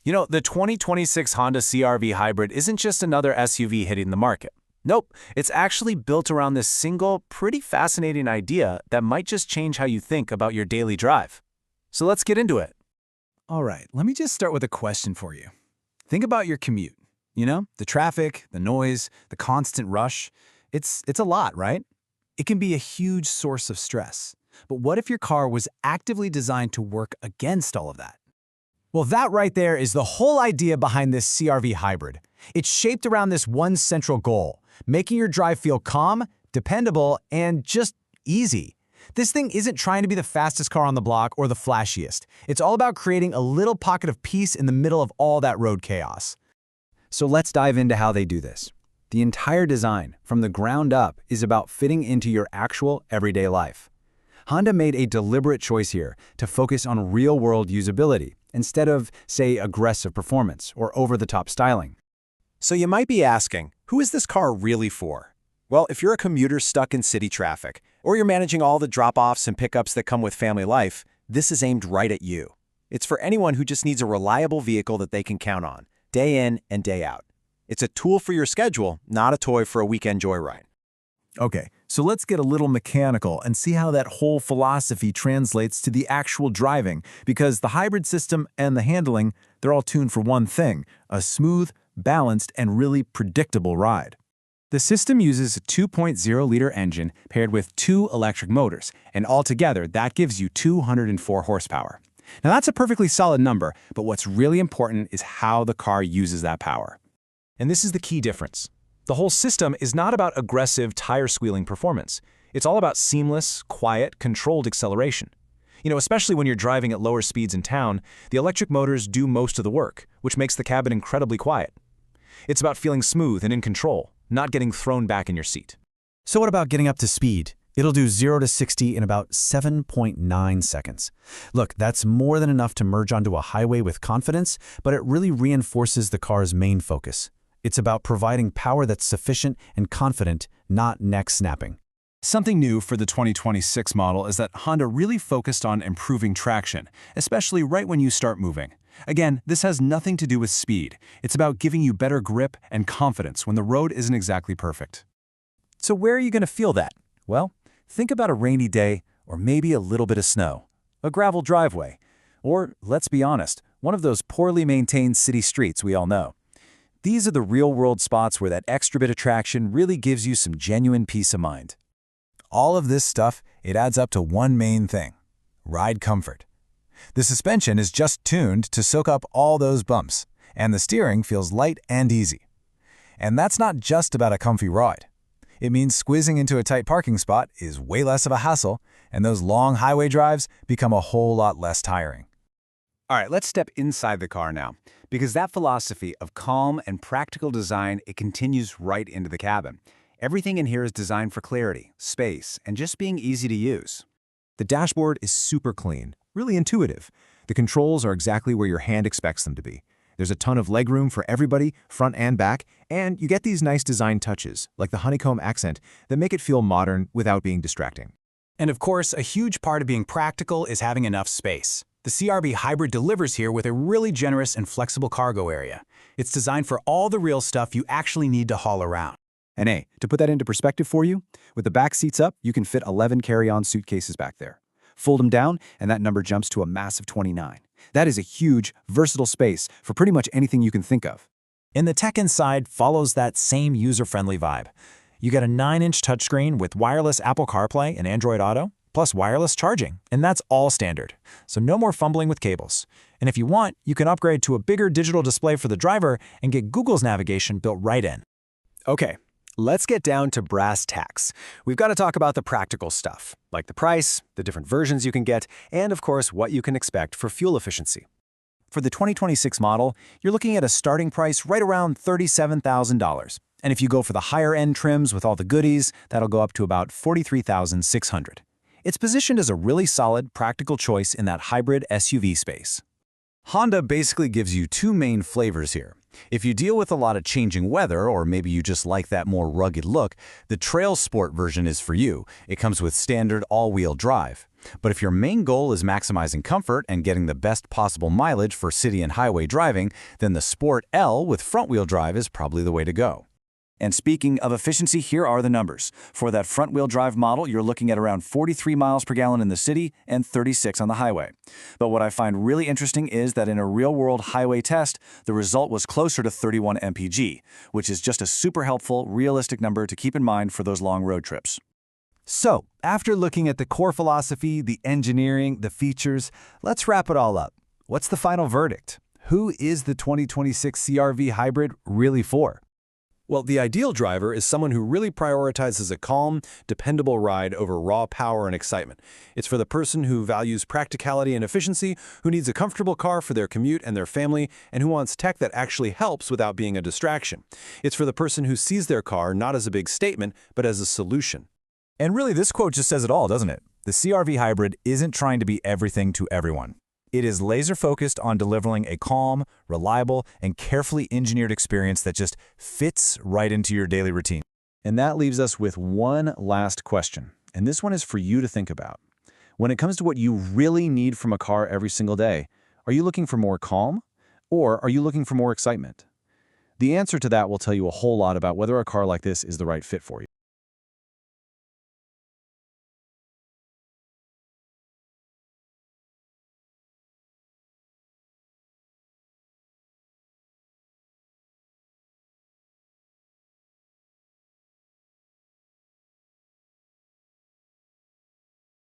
You know, the 2026 Honda CR-V Hybrid isn't just another SUV hitting the market. Nope, it's actually built around this single, pretty fascinating idea that might just change how you think about your daily drive. So let's get into it. All right, let me just start with a question for you. Think about your commute. You know, the traffic, the noise, the constant rush. It's a lot, right? It can be a huge source of stress. But what if your car was actively designed to work against all of that? Well, that right there is the whole idea behind this CR-V Hybrid. It's shaped around this one central goal, making your drive feel calm, dependable, and just easy. This thing isn't trying to be the fastest car on the block or the flashiest. It's all about creating a little pocket of peace in the middle of all that road chaos. So let's dive into how they do this. The entire design, from the ground up, is about fitting into your actual everyday life. Honda made a deliberate choice here to focus on real-world usability instead of, say, aggressive performance or over-the-top styling. So you might be asking, who is this car really for? Well, if you're a commuter stuck in city traffic, or you're managing all the drop-offs and pickups that come with family life, this is aimed right at you. It's for anyone who just needs a reliable vehicle that they can count on, day in and day out. It's a tool for your schedule, not a toy for a weekend joyride. Okay, so let's get a little mechanical and see how that whole philosophy translates to the actual driving, because the hybrid system and the handling, they're all tuned for one thing, a smooth, balanced, and really predictable ride. The system uses a 2.0-liter engine paired with 2 electric motors, and altogether that gives you 204 horsepower. Now that's a perfectly solid number, but what's really important is how the car uses that power. And this is the key difference. The whole system is not about aggressive, tire-squealing performance. It's all about seamless, quiet, controlled acceleration. You know, especially when you're driving at lower speeds in town, the electric motors do most of the work, which makes the cabin incredibly quiet. It's about feeling smooth and in control, not getting thrown back in your seat. So what about getting up to speed? It'll do 0 to 60 in about 7.9 seconds. Look, that's more than enough to merge onto a highway with confidence, but it really reinforces the car's main focus. It's about providing power that's sufficient and confident, not neck-snapping. Something new for the 2026 model is that Honda really focused on improving traction, especially right when you start moving. Again, this has nothing to do with speed. It's about giving you better grip and confidence when the road isn't exactly perfect. So where are you going to feel that? Well, think about a rainy day or maybe a little bit of snow, a gravel driveway, or, let's be honest, one of those poorly maintained city streets we all know. These are the real-world spots where that extra bit of traction really gives you some genuine peace of mind. All of this stuff, it adds up to one main thing: ride comfort. The suspension is just tuned to soak up all those bumps, and the steering feels light and easy. And that's not just about a comfy ride. It means squeezing into a tight parking spot is way less of a hassle, and those long highway drives become a whole lot less tiring. All right, let's step inside the car now, because that philosophy of calm and practical design, it continues right into the cabin. Everything in here is designed for clarity, space, and just being easy to use. The dashboard is super clean, really intuitive. The controls are exactly where your hand expects them to be. There's a ton of legroom for everybody, front and back, and you get these nice design touches, like the honeycomb accent, that make it feel modern without being distracting. And of course, a huge part of being practical is having enough space. The CR-V Hybrid delivers here with a really generous and flexible cargo area. It's designed for all the real stuff you actually need to haul around. And hey, to put that into perspective for you, with the back seats up, you can fit 11 carry-on suitcases back there. Fold them down, and that number jumps to a massive 29. That is a huge, versatile space for pretty much anything you can think of. And the tech inside follows that same user-friendly vibe. You get a 9-inch touchscreen with wireless Apple CarPlay and Android Auto, plus wireless charging, and that's all standard. So no more fumbling with cables. And if you want, you can upgrade to a bigger digital display for the driver and get Google's navigation built right in. Okay, let's get down to brass tacks. We've got to talk about the practical stuff, like the price, the different versions you can get, and of course, what you can expect for fuel efficiency. For the 2026 model, you're looking at a starting price right around $37,000. And if you go for the higher-end trims with all the goodies, that'll go up to about $43,600. It's positioned as a really solid, practical choice in that hybrid SUV space. Honda basically gives you two main flavors here. If you deal with a lot of changing weather, or maybe you just like that more rugged look, the Trail Sport version is for you. It comes with standard all-wheel drive. But if your main goal is maximizing comfort and getting the best possible mileage for city and highway driving, then the Sport L with front-wheel drive is probably the way to go. And speaking of efficiency, here are the numbers. For that front-wheel drive model, you're looking at around 43 miles per gallon in the city and 36 on the highway. But what I find really interesting is that in a real-world highway test, the result was closer to 31 mpg, which is just a super helpful, realistic number to keep in mind for those long road trips. So, after looking at the core philosophy, the engineering, the features, let's wrap it all up. What's the final verdict? Who is the 2026 CR-V Hybrid really for? Well, the ideal driver is someone who really prioritizes a calm, dependable ride over raw power and excitement. It's for the person who values practicality and efficiency, who needs a comfortable car for their commute and their family, and who wants tech that actually helps without being a distraction. It's for the person who sees their car not as a big statement, but as a solution. And really, this quote just says it all, doesn't it? The CR-V Hybrid isn't trying to be everything to everyone. It is laser-focused on delivering a calm, reliable, and carefully engineered experience that just fits right into your daily routine. And that leaves us with one last question, and this one is for you to think about. When it comes to what you really need from a car every single day, are you looking for more calm, or are you looking for more excitement? The answer to that will tell you a whole lot about whether a car like this is the right fit for you.